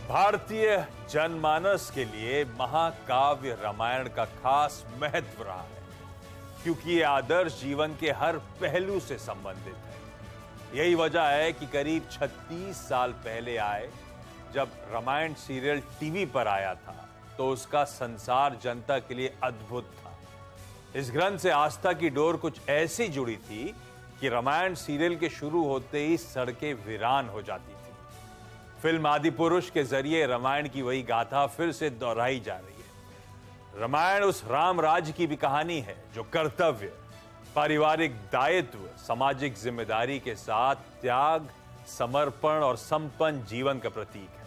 भारतीय जनमानस के लिए महाकाव्य रामायण का खास महत्व रहा है, क्योंकि ये आदर्श जीवन के हर पहलू से संबंधित है। यही वजह है कि करीब 36 साल पहले आए जब रामायण सीरियल टीवी पर आया था, तो उसका संसार जनता के लिए अद्भुत था। इस ग्रंथ से आस्था की डोर कुछ ऐसी जुड़ी थी कि रामायण सीरियल के शुरू होते ही सड़कें वीरान हो जाती थी। फिल्म आदि पुरुष के जरिए रामायण की वही गाथा फिर से दोहराई जा रही है। रामायण उस राम राज्य की भी कहानी है जो कर्तव्य, पारिवारिक दायित्व, सामाजिक जिम्मेदारी के साथ त्याग, समर्पण और संपन्न जीवन का प्रतीक है।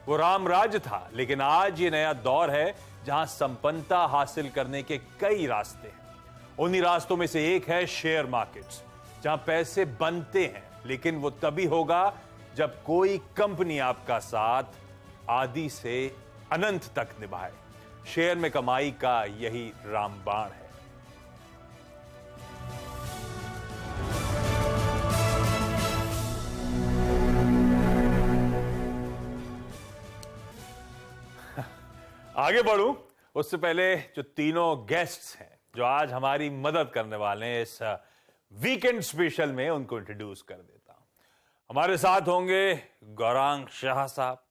वो राम राज्य था, लेकिन आज ये नया दौर है जहां संपन्नता हासिल करने के कई रास्ते हैं। उन्हीं रास्तों में से एक है शेयर मार्केट्स, जहां पैसे बनते हैं, लेकिन वो तभी होगा जब कोई कंपनी आपका साथ आदि से अनंत तक निभाए। शेयर में कमाई का यही रामबाण है। आगे बढ़ूं उससे पहले जो तीनों गेस्ट्स हैं जो आज हमारी मदद करने वाले हैं इस वीकेंड स्पेशल में, उनको इंट्रोड्यूस कर देता हूं। हमारे साथ होंगे गौरांग शाह साहब,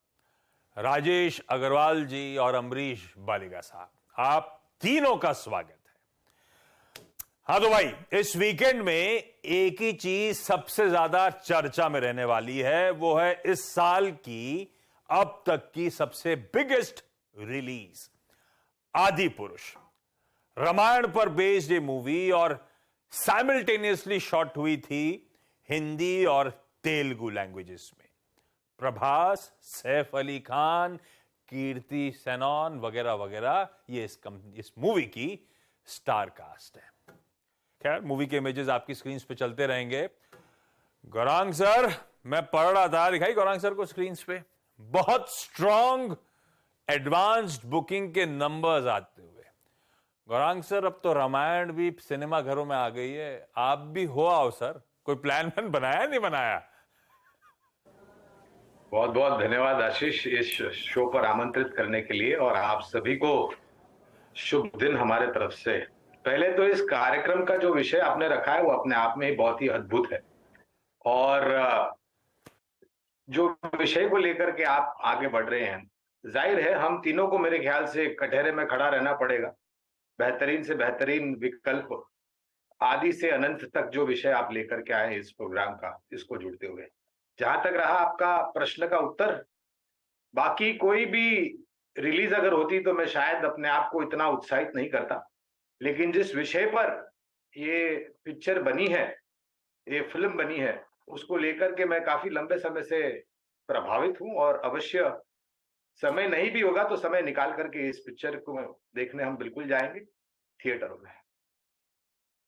राजेश अग्रवाल जी और अमरीश बालिगा साहब। आप तीनों का स्वागत है। हाँ तो भाई, इस वीकेंड में एक ही चीज सबसे ज्यादा चर्चा में रहने वाली है, वो है इस साल की अब तक की सबसे बिगेस्ट रिलीज आदि पुरुष। रामायण पर बेस्ड ये मूवी और साइमल्टेनियसली शॉट हुई थी हिंदी और तेलुगु लैंग्वेजेस में। प्रभास, सैफ अली खान, कीर्ति सेनन वगैरह वगैरह ये इस मूवी की स्टार कास्ट है। खैर, मूवी के इमेजेस आपकी स्क्रीन पे चलते रहेंगे। गौरांग सर, मैं पढ़ रहा था, दिखाई गौरांग सर को स्क्रीन पे बहुत स्ट्रॉन्ग एडवांस्ड बुकिंग के नंबर्स आते हुए। गौरांग सर, अब तो रामायण भी सिनेमा घरों में आ गई है, आप भी हो आओ सर। कोई प्लान बनाया नहीं बनाया? बहुत बहुत धन्यवाद आशीष, इस शो पर आमंत्रित करने के लिए, और आप सभी को शुभ दिन हमारे तरफ से। पहले तो इस कार्यक्रम का जो विषय आपने रखा है वो अपने आप में बहुत ही अद्भुत है, और जो विषय को लेकर के आप आगे बढ़ रहे हैं, जाहिर है हम तीनों को मेरे ख्याल से कटहरे में खड़ा रहना पड़ेगा। बेहतरीन से बेहतरीन विकल्प, आदि से अनंत तक जो विषय आप लेकर के आए इस प्रोग्राम का, इसको जुड़ते हुए। जहां तक रहा आपका प्रश्न का उत्तर, बाकी कोई भी रिलीज अगर होती तो मैं शायद अपने आप को इतना उत्साहित नहीं करता, लेकिन जिस विषय पर ये पिक्चर बनी है, ये फिल्म बनी है, उसको लेकर के मैं काफी लंबे समय से प्रभावित हूं, और अवश्य समय नहीं भी होगा तो समय निकाल करके इस पिक्चर को देखने हम बिल्कुल जाएंगे थिएटरों में।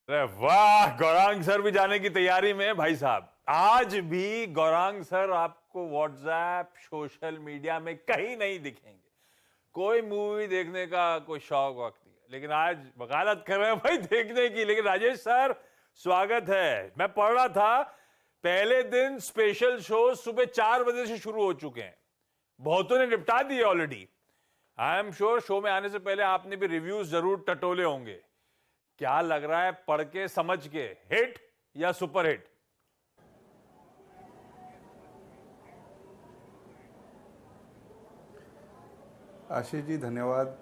अरे वाह, गौरांग सर भी जाने की तैयारी में है भाई साहब। आज भी गौरांग सर आपको व्हाट्सएप, सोशल मीडिया में कहीं नहीं दिखेंगे। कोई मूवी देखने का कोई शौक वक्त नहीं है, लेकिन आज वकालत कर रहे हैं भाई देखने की। लेकिन राजेश सर, स्वागत है। मैं पढ़ रहा था, पहले दिन स्पेशल शो सुबह 4 बजे से शुरू हो चुके हैं, बहुतों ने निपटा दिए already. I am sure show में आने से पहले आपने भी रिव्यूज जरूर टटोले होंगे। क्या लग रहा है पढ़ के समझ के, हिट या सुपर हिट? आशीष जी धन्यवाद।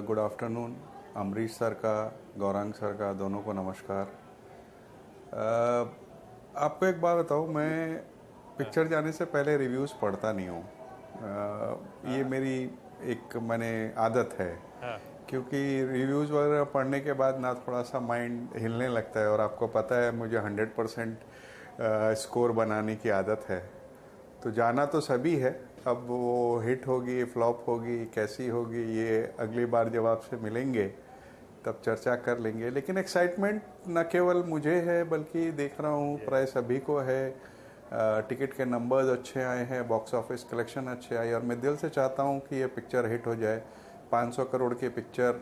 Good afternoon. अमरीश सर का, गौरांग सर का, दोनों को नमस्कार। आपको एक बात बताऊं, मैं पिक्चर जाने से पहले रिव्यूज़ पढ़ता नहीं हूं। ये मेरी एक आदत है, क्योंकि रिव्यूज़ वगैरह पढ़ने के बाद ना थोड़ा सा माइंड हिलने लगता है, और आपको पता है मुझे 100% स्कोर बनाने की आदत है। तो जाना तो सभी है, अब वो हिट होगी, फ्लॉप होगी, कैसी होगी, ये अगली बार जब आपसे मिलेंगे तब चर्चा कर लेंगे। लेकिन एक्साइटमेंट न केवल मुझे है, बल्कि देख रहा हूँ प्राय सभी को है। टिकट के नंबर्स अच्छे आए हैं, बॉक्स ऑफिस कलेक्शन अच्छे आए, और मैं दिल से चाहता हूँ कि ये पिक्चर हिट हो जाए। 500 करोड़ की पिक्चर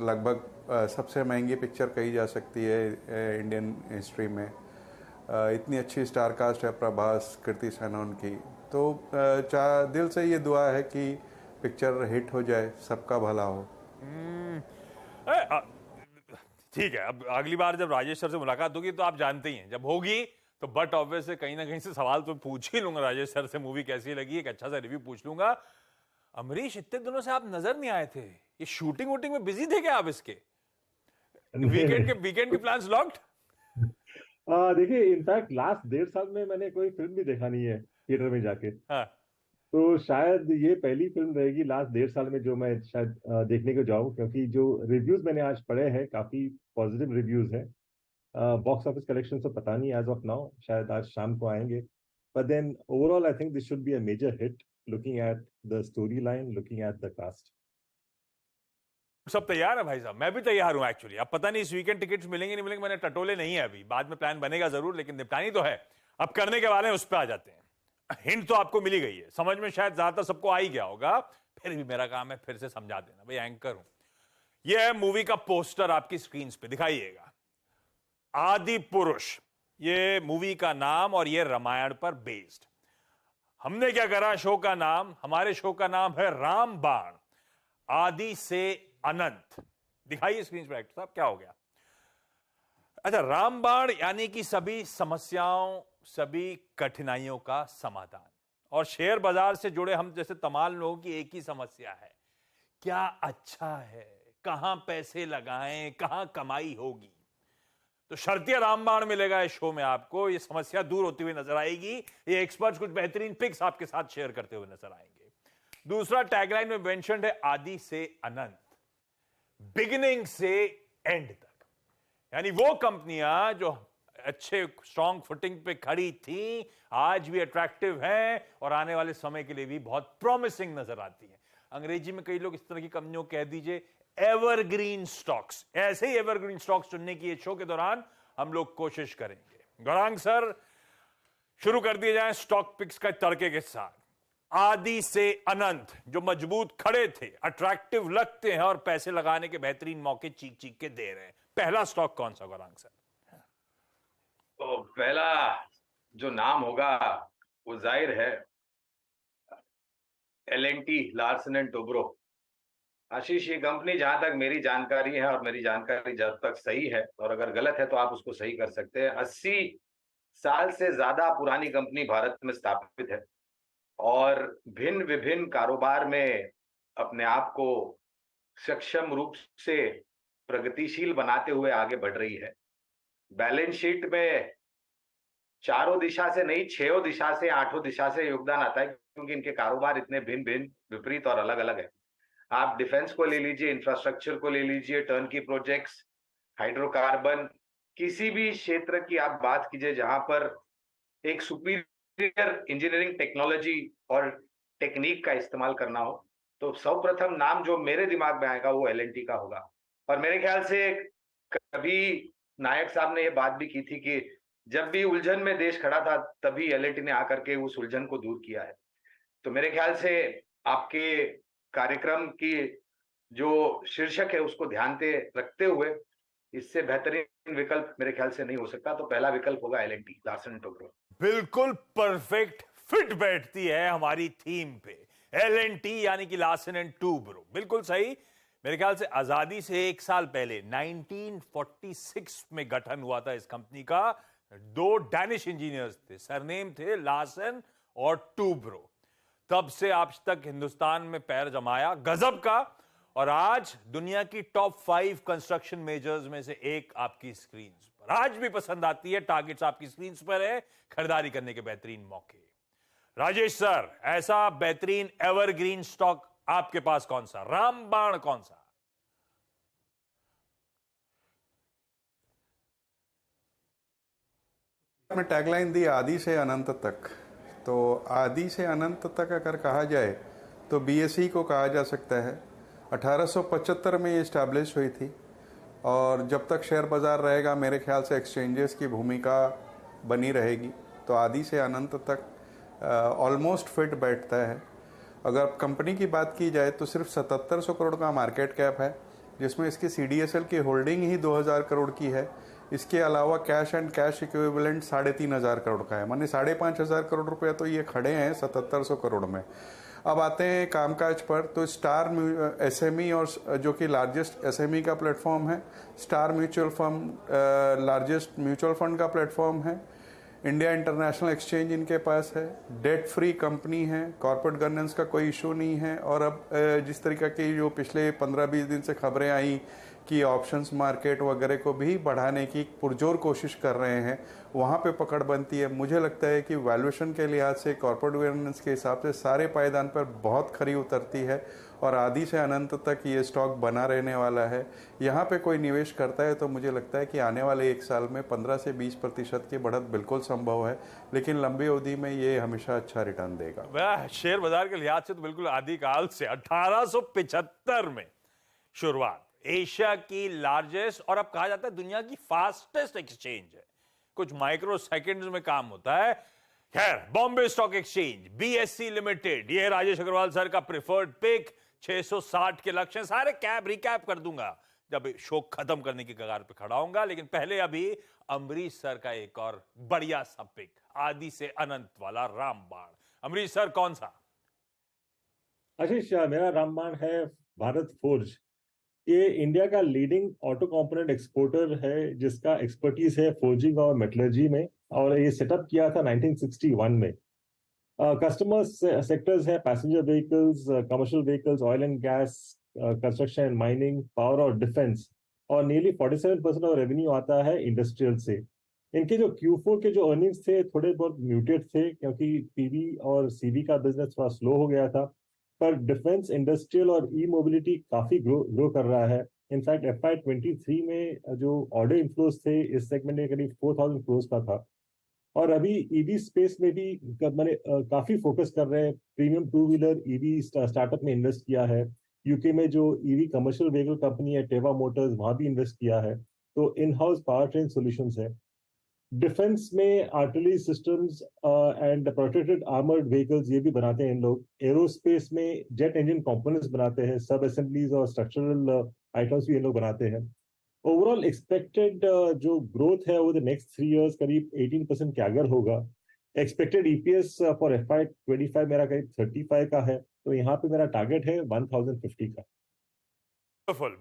लगभग सबसे महंगी पिक्चर कही जा सकती है इंडियन हिस्ट्री में। इतनी अच्छी स्टार कास्ट है प्रभास, कीर्ति सेनन की, तो दिल से ये दुआ है कि पिक्चर हिट हो जाए, सबका भला हो। ठीक है, अब अगली बार जब राजेश सर से मुलाकात होगी तो आप जानते ही हैं, जब होगी तो बट ऑब्वियस से कहीं ना कहीं से सवाल तो पूछ ही लूंगा राजेश सर से, मूवी कैसी लगी, एक अच्छा सा रिव्यू पूछ लूंगा। अमरीश, इतने दिनों से आप नजर नहीं आए थे, ये शूटिंग वूटिंग में बिजी थे क्या आप इसके? वीकेंड के प्लान्स लॉक्ड? देखिए, इनफैक्ट लास्ट 1.5 साल में मैंने कोई फिल्म भी देखा नहीं है थिएटर में जाके। हाँ। तो शायद ये पहली फिल्म रहेगी लास्ट 1.5 साल में जो मैं शायद देखने को जाऊं, क्योंकि जो रिव्यूज मैंने आज पढ़े हैं काफी पॉजिटिव रिव्यूज हैं। बॉक्स ऑफिस कलेक्शन तो पता नहीं एज ऑफ नाउ, शायद आज शाम को आएंगे, but then overall I think this should be a major hit, looking at the storyline, looking at the cast. सब तैयार है भाई साहब, मैं भी तैयार हूं एक्चुअली। अब पता नहीं इस वीकेंड टिकट्स मिलेंगे नहीं मिलेंगे, मैंने टटोले नहीं है अभी, बाद में प्लान बनेगा जरूर, लेकिन निपटानी तो है। अब करने के वाले हैं, उस पर आ जाते हैं। हिंट तो आपको मिली गई है, समझ में शायद ज्यादातर सबको आ ही गया होगा, फिर भी मेरा काम है फिर से समझा देना, भाई एंकर हूं। यह है मूवी का पोस्टर, आपकी स्क्रीन पे दिखाइएगा। आदि पुरुष, ये मूवी का नाम और ये रामायण पर बेस्ड। हमने क्या करा, शो का नाम, हमारे शो का नाम है रामबाण, आदि से अनंत। दिखाइए स्क्रीन पर एक्टर साहब, क्या हो गया? अच्छा, रामबाण यानी कि सभी समस्याओं, सभी कठिनाइयों का समाधान। और शेयर बाजार से जुड़े हम जैसे तमाम लोगों की एक ही समस्या है, क्या अच्छा है, कहां पैसे लगाएं, कहां कमाई होगी। तो शर्तिया रामबाण मिलेगा इस शो में आपको, ये समस्या दूर होती हुई नजर आएगी। ये एक्सपर्ट्स कुछ बेहतरीन पिक्स आपके साथ शेयर करते हुए नजर आएंगे। दूसरा टैगलाइन में मेंशन्ड है आदि से अनंत, बिगिनिंग से एंड तक। यानी वो कंपनियां जो अच्छे स्ट्रॉन्ग फुटिंग पे खड़ी थी, आज भी अट्रैक्टिव हैं और आने वाले समय के लिए भी बहुत प्रॉमिसिंग नजर आती हैं। अंग्रेजी में कई लोग इस तरह की कंपनियों कह दीजिए एवरग्रीन स्टॉक्स। ऐसे ही एवरग्रीन स्टॉक्स चुनने की शो के दौरान हम लोग कोशिश करेंगे। गौरांग सर, शुरू कर दिए जाएं स्टॉक पिक्स का तड़के के साथ। आदि से अनंत, जो मजबूत खड़े थे, अट्रैक्टिव लगते हैं और पैसे लगाने के बेहतरीन मौके चीख चीख के दे रहे हैं। पहला स्टॉक कौन सा गौरांग सर? तो पहला जो नाम होगा वो जाहिर है L&T, लार्सन एंड टुब्रो। आशीष, ये कंपनी जहां तक मेरी जानकारी है, और मेरी जानकारी जब तक सही है, और अगर गलत है तो आप उसको सही कर सकते हैं, 80 साल से ज्यादा पुरानी कंपनी भारत में स्थापित है और भिन्न विभिन्न कारोबार में अपने आप को सक्षम रूप से प्रगतिशील बनाते हुए आगे बढ़ रही है। बैलेंस शीट में चारों दिशा से नहीं, 6 दिशा से, 8 दिशा से योगदान आता है, क्योंकि इनके कारोबार इतने भिन्न भिन्न, विपरीत और अलग अलग है। आप डिफेंस को ले लीजिए, इंफ्रास्ट्रक्चर को ले लीजिए, टर्न की प्रोजेक्ट्स, हाइड्रोकार्बन, किसी भी क्षेत्र की आप बात कीजिए जहां पर एक सुपीरियर इंजीनियरिंग टेक्नोलॉजी और टेक्निक का इस्तेमाल करना हो, तो सर्वप्रथम नाम जो मेरे दिमाग में आएगा वो L&T का होगा। और मेरे ख्याल से कभी नायक साहब ने ये बात भी की थी कि जब भी उलझन में देश खड़ा था तभी L&T ने आकर के उस उलझन को दूर किया है। तो मेरे ख्याल से आपके कार्यक्रम की जो शीर्षक है उसको ध्यान से रखते हुए इससे बेहतरीन विकल्प मेरे ख्याल से नहीं हो सकता। तो पहला विकल्प होगा L&T, लार्सन एंड टुब्रो। बिल्कुल परफेक्ट फिट बैठती है हमारी थीम पे। L&T यानी कि लार्सन एंड टुब्रो, बिल्कुल सही। मेरे ख्याल से आजादी से 1 साल पहले 1946 में गठन हुआ था इस कंपनी का। 2 डैनिश इंजीनियर्स थे, सरनेम थे लार्सन और टुब्रो। तब से आज तक हिंदुस्तान में पैर जमाया, गजब का। और आज दुनिया की टॉप 5 कंस्ट्रक्शन मेजर्स में से एक आपकी स्क्रीन पर आज भी पसंद आती है। टारगेट्स आपकी स्क्रीन पर है, खरीदारी करने के बेहतरीन मौके। राजेश सर, ऐसा बेहतरीन एवरग्रीन स्टॉक आपके पास कौन सा? रामबाण कौन सा? में टैगलाइन दी आदि से अनंत तक, तो आदि से अनंत तक अगर कहा जाए तो BSE को कहा जा सकता है। 1875 में ये इस्टेब्लिश हुई थी और जब तक शेयर बाज़ार रहेगा मेरे ख्याल से एक्सचेंजेस की भूमिका बनी रहेगी। तो आदि से अनंत तक ऑलमोस्ट फिट बैठता है। अगर कंपनी की बात की जाए तो सिर्फ 7700 करोड़ का मार्केट कैप है, जिसमें इसकी CDSL की होल्डिंग ही 2000 करोड़ की है। इसके अलावा cash and cash equivalent 3,500 crore का है, माने 5,500 करोड़ रुपया तो ये खड़े हैं 7,700 करोड़ में। अब आते हैं कामकाज पर, तो स्टार एसएमई और जो कि लार्जेस्ट एसएमई का प्लेटफॉर्म है, star mutual fund largest mutual fund का प्लेटफॉर्म है, इंडिया इंटरनेशनल एक्सचेंज इनके पास है, डेट फ्री कंपनी है, कॉर्पोरेट गवर्नेंस का कोई इशू नहीं है। और अब जिस तरीके की जो पिछले 15-20 दिन से खबरें आई कि ऑप्शंस मार्केट वगैरह को भी बढ़ाने की पुरजोर कोशिश कर रहे हैं, वहाँ पे पकड़ बनती है। मुझे लगता है कि वैल्यूएशन के लिहाज से, कॉर्पोरेट गवर्नेंस के हिसाब से सारे पायदान पर बहुत खरी उतरती है और आदि से अनंत तक ये स्टॉक बना रहने वाला है। यहाँ पे कोई निवेश करता है तो मुझे लगता है कि आने वाले 1 साल में 15 से 20% की बढ़त बिल्कुल संभव है, लेकिन लंबी अवधि में ये हमेशा अच्छा रिटर्न देगा। वह शेयर बाजार के लिहाज से तो बिल्कुल आदिकाल से 1875 में शुरुआत, एशिया की लार्जेस्ट और अब कहा जाता है दुनिया की फास्टेस्ट एक्सचेंज है, कुछ माइक्रो सेकंड्स में काम होता है। खैर, Bombay stock exchange BSc limited, ये राजेश अग्रवाल सर का प्रिफर्ड पिक, 660 के लक्ष्य। सारे कैप रिकैप कर दूंगा जब शो खत्म करने की कगार पे खड़ा होऊंगा, लेकिन पहले अभी अमरीश सर का एक और बढ़िया सा पिक, आदि से अनंत वाला रामबाण। अमरीश सर, कौन सा? आशीष, मेरा रामबाण है भारत फोर्ज। ये इंडिया का लीडिंग ऑटो कंपोनेंट एक्सपोर्टर है, जिसका एक्सपर्टीज है फोर्जिंग और मेटलर्जी में, और ये सेटअप किया था 1961 में। कस्टमर्स सेक्टर्स है passenger vehicles, commercial vehicles, oil and gas, construction and mining, power और डिफेंस, और नियरली 47% ऑफ रेवेन्यू आता है इंडस्ट्रियल से। इनके जो Q4 के जो अर्निंग्स थे थोड़े बहुत म्यूटेड थे, क्योंकि पीवी और सीवी का बिजनेस थोड़ा स्लो हो गया था, पर डिफेंस, इंडस्ट्रियल और ई मोबिलिटी काफी ग्रो कर रहा है। इनफैक्ट FY23 में जो ऑर्डर इनफ्लोज थे इस सेगमेंट में करीब 4,000 करोड़ का था। और अभी ईवी स्पेस में भी मैंने काफी फोकस कर रहे हैं। प्रीमियम 2 व्हीलर ईवी स्टार्टअप में इन्वेस्ट किया है। यूके में जो ईवी कमर्शियल व्हीकल कंपनी है टेवा मोटर्स, वहां भी इन्वेस्ट किया है। तो in house power train solutions है। डिफेंस में artillery systems and protected armoured vehicles ये भी बनाते हैं इन लोग। एरोस्पेस में जेट इंजन कंपोनेंट्स बनाते हैं, सब असेंबलीज और स्ट्रक्चरल आइटम्स भी ये लोग बनाते हैं। ओवरऑल एक्सपेक्टेड जो ग्रोथ है ओवर द नेक्स्ट 3 इयर्स करीब 18% कैगर होगा। एक्सपेक्टेड ईपीएस फॉर FY25 मेरा करीब 35 का है, तो यहाँ पे मेरा टारगेट है 1050 का।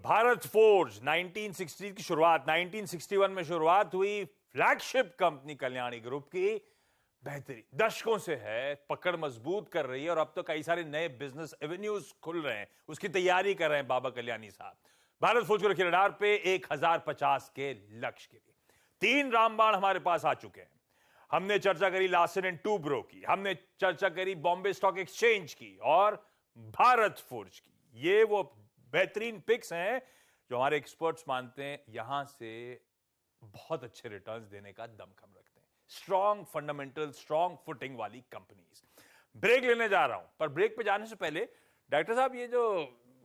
भारत फोर्ज 1960 की शुरुआत, 1961 में शुरुआत हुई, फ्लैगशिप कंपनी कल्याणी ग्रुप की, बेहतरीन दशकों से है, पकड़ मजबूत कर रही है और अब तो कई सारे नए बिजनेस एवेन्यूज खुल रहे हैं, उसकी तैयारी कर रहे हैं बाबा कल्याणी साहब। भारत फोर्ज को रखिए रडार पे 1050 के लक्ष्य के लिए। 3 रामबाण हमारे पास आ चुके हैं। हमने चर्चा करी लार्सन एंड टूब्रो की, हमने चर्चा करी बॉम्बे स्टॉक एक्सचेंज की और भारत फोर्ज की। ये वो बेहतरीन पिक्स हैं जो हमारे एक्सपर्ट्स मानते हैं यहां से बहुत अच्छे रिटर्न्स देने का दमखम रखते हैं। स्ट्रॉन्ग फंडामेंटल, स्ट्रॉन्ग फुटिंग वाली कंपनीज। ब्रेक लेने जा रहा हूं, पर ब्रेक पे जाने से पहले डॉक्टर साहब, ये जो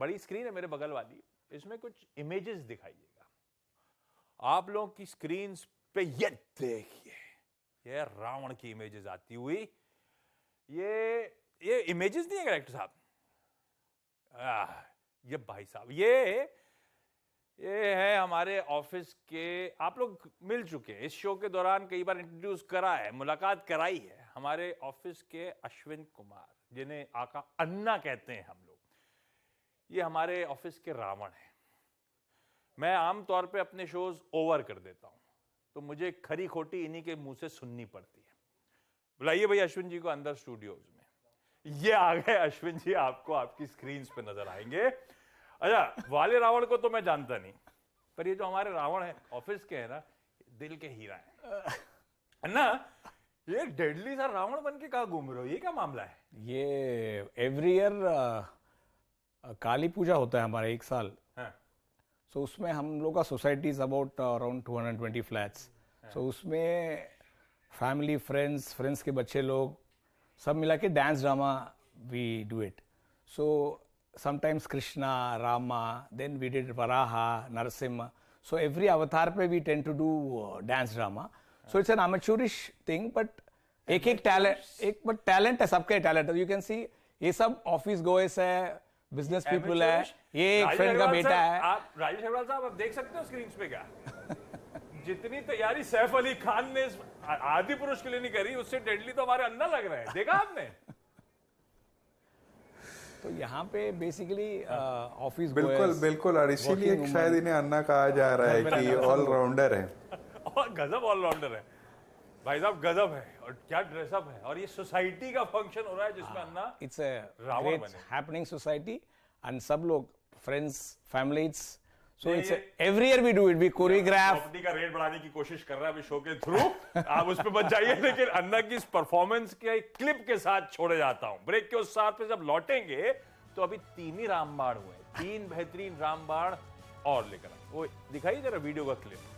बड़ी स्क्रीन है मेरे बगल वाली, इसमें कुछ इमेजेस दिखाइएगा। आप लोगों की स्क्रीन पे ये देखिए, ये रावण की इमेजेस आती हुई। ये इमेजेस नहीं है डॉक्टर साहब, ये भाई साहब, ये है हमारे ऑफिस के, आप लोग मिल चुके हैं इस शो के दौरान, कई बार इंट्रोड्यूस करा है, मुलाकात कराई है, हमारे ऑफिस के अश्विन कुमार, जिन्हें आका अन्ना कहते हैं हम लोग। ये हमारे ऑफिस के रावण हैं। मैं आमतौर पे अपने शोज ओवर कर देता हूं, तो मुझे खरी खोटी इन्हीं के मुंह से सुननी पड़ती है। बुलाइए भाई अश्विन जी को अंदर स्टूडियोज में। ये आ गए अश्विन जी, आपको आपकी स्क्रीन पे नजर आएंगे। अच्छा, वाले रावण को तो मैं जानता नहीं, पर ये जो हमारे रावण है ऑफिस के हैं ना, दिल के हीरा है ना। ये डेडली सा रावण बन के कहाँ घूम रहे हो, ये क्या मामला है? ये एवरी ईयर काली पूजा होता है हमारा 1 साल। सो उसमें हम लोग का society is about around 220 flats. So उसमें फैमिली, फ्रेंड्स के बच्चे लोग सब मिला के dance drama we do it. So sometimes Krishna, Rama, then we did Varaha, Narasimha. So every avatar pe we tend to do dance drama. So it's an amateurish thing, but एक talent है, सबके talent है। You can see ये सब office Goes है, business people है, ये एक फ्रेंड का बेटा है। आप राजेश अग्रवाल साहब, आप देख सकते हो स्क्रीन पे क्या जितनी तैयारी सैफ अली खान ने इस आदि पुरुष के लिए नहीं करी, उससे डेडली तो हमारे अन्ना लग रहे हैं। देखा आपने? तो यहाँ पे बेसिकली ऑफिस बिल्कुल और इसीलिए शायद इन्हें अन्ना कहा जा रहा है कि ऑलराउंडर है। और गजब ऑलराउंडर है भाई साहब, गजब है। और क्या ड्रेसअप है, और ये सोसाइटी का फंक्शन हो रहा है जिसमें अन्ना इट्स अ रावण ग्रेट बने। हैपनिंग सोसाइटी एंड सब लोग फ्रेंड्स फैमिलीज सो ये- it's every year we do it, we choreograph. Property का रेट बढ़ाने की कोशिश कर रहा है अभी शो के थ्रू, आप उस पर बच जाइए। लेकिन अन्ना की इस परफॉर्मेंस के एक क्लिप के साथ छोड़े जाता हूं। ब्रेक के उस साथ पे जब लौटेंगे तो अभी 3 ही रामबाण हुए, 3 बेहतरीन रामबाण और लेकर आए। वो दिखाइए जरा वीडियो का क्लिप।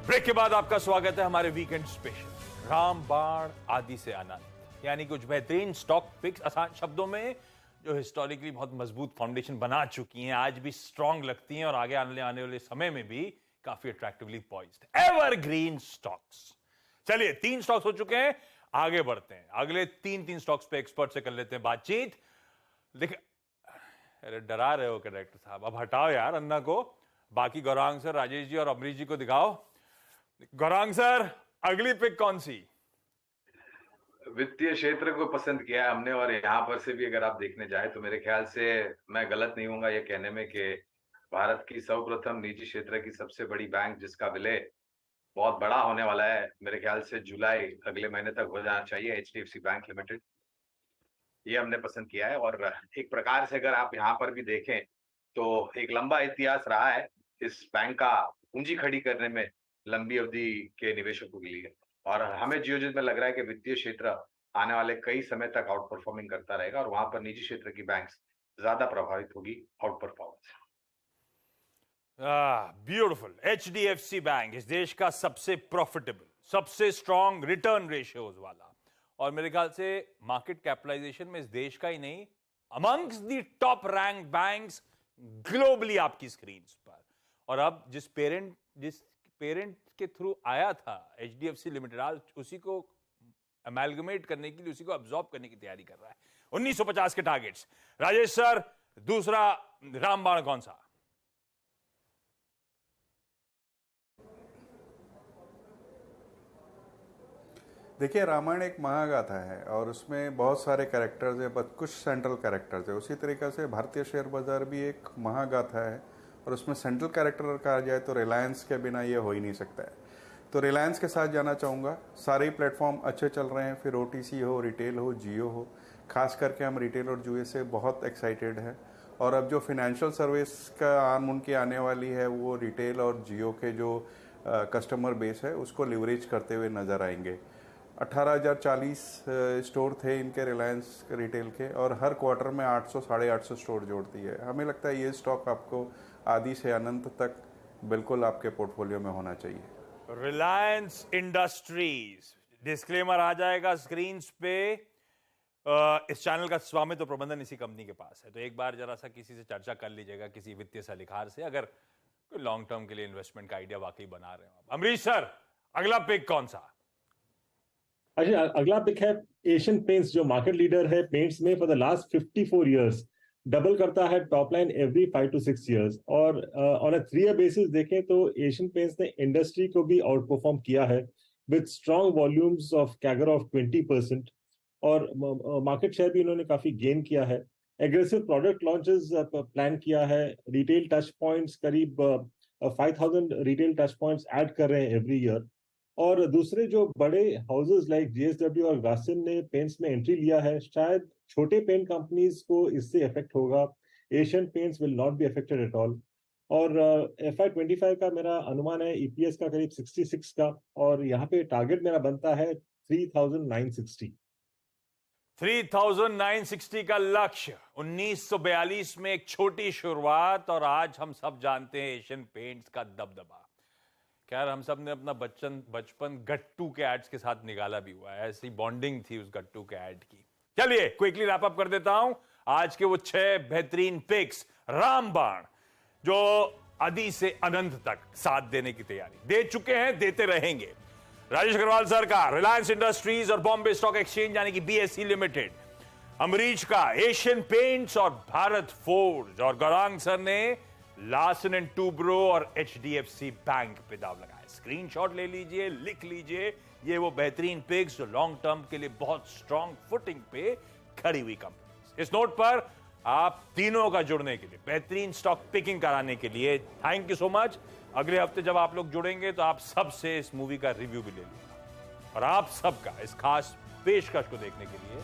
ब्रेक के बाद आपका स्वागत है हमारे वीकेंड स्पेशल रामबाण आदि से अनंत, यानी कुछ बेहतरीन स्टॉक पिक्स आसान शब्दों में जो हिस्टोरिकली बहुत मजबूत फाउंडेशन बना चुकी हैं, आज भी स्ट्रांग लगती हैं और आगे आने वाले समय में भी काफी अट्रैक्टिवली पॉइज्ड एवरग्रीन स्टॉक्स। चलिए 3 स्टॉक्स हो चुके हैं, आगे बढ़ते हैं। अगले 3 स्टॉक्स पे एक्सपर्ट से कर लेते हैं बातचीत। देखिए, अरे डरा रहे हो डायरेक्टर साहब, अब हटाओ यार अन्ना को। बाकी गौरांग सर, राजेश जी और अमरीश जी को दिखाओ। गौरांग सर, अगली पिक कौन सी? वित्तीय क्षेत्र को पसंद किया है हमने, और यहाँ पर से भी अगर आप देखने जाए तो मेरे ख्याल से मैं गलत नहीं हूंगा ये कहने में कि भारत की सर्वप्रथम निजी क्षेत्र की सबसे बड़ी बैंक जिसका विलय बहुत बड़ा होने वाला है, मेरे ख्याल से जुलाई अगले महीने तक हो जाना चाहिए, HDFC बैंक लिमिटेड, ये हमने पसंद किया है। और एक प्रकार से अगर आप यहाँ पर भी देखें तो एक लंबा इतिहास रहा है इस बैंक का पूंजी खड़ी करने में लंबी अवधि के निवेशकों के लिए, और हमें जियोजित में लग रहा है कि वित्तीय क्षेत्र आने वाले कई समय तक आउट परफॉर्मिंग करता रहेगा, और वहां पर निजी क्षेत्र की बैंक्स ज्यादा प्रभावित होगी out performance. Beautiful. HDFC bank इस देश का सबसे प्रॉफिटेबल, सबसे स्ट्रॉन्ग रिटर्न रेशियोज वाला, और मेरे ख्याल से मार्केट कैपिटलाइजेशन में इस देश का ही नहीं, amongst the top rank banks globally आपकी स्क्रीन पर। और अब जिस पेरेंट के थ्रू आया था HDFC लिमिटेड, आज उसी को अमेलगमेट करने के लिए, उसी को अब्सॉर्ब करने की तैयारी कर रहा है। 1950 के टारगेट्स। राजेश सर, दूसरा रामबाण कौन सा? देखिए, रामायण एक महागाथा है और उसमें बहुत सारे कैरेक्टर्स हैं, बस कुछ सेंट्रल कैरेक्टर्स है। उसी तरीके से भारतीय शेयर बाजार भी एक महागाथा है और उसमें सेंट्रल कैरेक्टर कहा जाए तो रिलायंस के बिना ये हो ही नहीं सकता है। तो रिलायंस के साथ जाना चाहूँगा। सारे ही प्लेटफॉर्म अच्छे चल रहे हैं, फिर OTC हो, रिटेल हो, जियो हो। खास करके हम रिटेल और जियो से बहुत एक्साइटेड हैं, और अब जो फाइनेंशियल सर्विस का आर्म उनकी आने वाली है वो रिटेल और जियो के जो कस्टमर बेस है उसको लिवरेज करते हुए नज़र आएंगे। 18,040 स्टोर थे इनके रिलायंस रिटेल के, और हर क्वार्टर में 800 साढ़े 800 स्टोर जोड़ती है। हमें लगता है ये स्टॉक आपको आदि से अनंत तक बिल्कुल आपके पोर्टफोलियो में होना चाहिए। रिलायंस इंडस्ट्रीज, डिस्क्लेमर आ जाएगा स्क्रीन पे। इस चैनल का स्वामित्व तो प्रबंधन इसी कंपनी के पास है, तो एक बार जरा सा किसी से चर्चा कर लीजिएगा, किसी वित्तीय सलाहकार से, अगर कोई लॉन्ग टर्म के लिए इन्वेस्टमेंट का आइडिया वाकई बना रहे हो। अमरीश सर, अगला पिक कौन सा? अच्छा, अगला पिक है एशियन पेंट्स, जो मार्केट लीडर है पेंट्स में for the last 54 years, double करता है top line every 5 to 6 years। और ऑन अ 3 year बेसिस देखें तो एशियन पेंट्स ने इंडस्ट्री को भी आउट परफॉर्म किया है with strong volumes of CAGR of 20%, और मार्केट शेयर भी इन्होंने काफी गेन किया है। एग्रेसिव प्रोडक्ट लॉन्चेस प्लान किया है, रिटेल टच पॉइंट्स करीब 5,000 रिटेल टच पॉइंट्स ऐड कर रहे हैं एवरी ईयर। और दूसरे जो बड़े हाउसेस लाइक JSW और ग्रासिम ने पेंट्स में एंट्री लिया है, शायद छोटे पेंट कंपनीज को इससे इफेक्ट होगा। Asian paints will not be affected at all. और FY25 का मेरा अनुमान है EPS का करीब 66 का, और यहाँ पे टारगेट मेरा बनता है 3,960। 3960 का लक्ष्य, 1942 में एक छोटी शुरुआत और आज हम सब जानते हैं एशियन पेंट्स का दबदबा। खैर हम सब ने अपना बचपन गट्टू के एड्स के साथ निकाला भी हुआ है, ऐसी बॉन्डिंग थी उस गट्टू के एड की। चलिए क्विकली रैप अप कर देता हूं आज के वो 6 बेहतरीन पिक्स। रामबाण जो आदि से अनंत तक साथ देने की तैयारी दे चुके हैं, देते रहेंगे। राजेश अग्रवाल सर का रिलायंस इंडस्ट्रीज और बॉम्बे स्टॉक एक्सचेंज यानी कि बीएसई लिमिटेड, अमरीश का एशियन पेंट्स और भारत फोर्ज, और गौरांग सर ने लार्सन एंड टूब्रो और एचडीएफसी बैंक पे दाव लगाए। स्क्रीनशॉट ले लीजिए, लिख लीजिए, ये वो बेहतरीन पिक्स जो लॉन्ग टर्म के लिए बहुत स्ट्रांग फुटिंग पे खड़ी हुई कंपनी। इस नोट पर आप तीनों का जुड़ने के लिए, बेहतरीन स्टॉक पिकिंग कराने के लिए थैंक यू सो मच। अगले हफ्ते जब आप लोग जुड़ेंगे तो आप सबसे इस मूवी का रिव्यू भी ले लूंगा और आप सबका इस खास पेशकश को देखने के लिए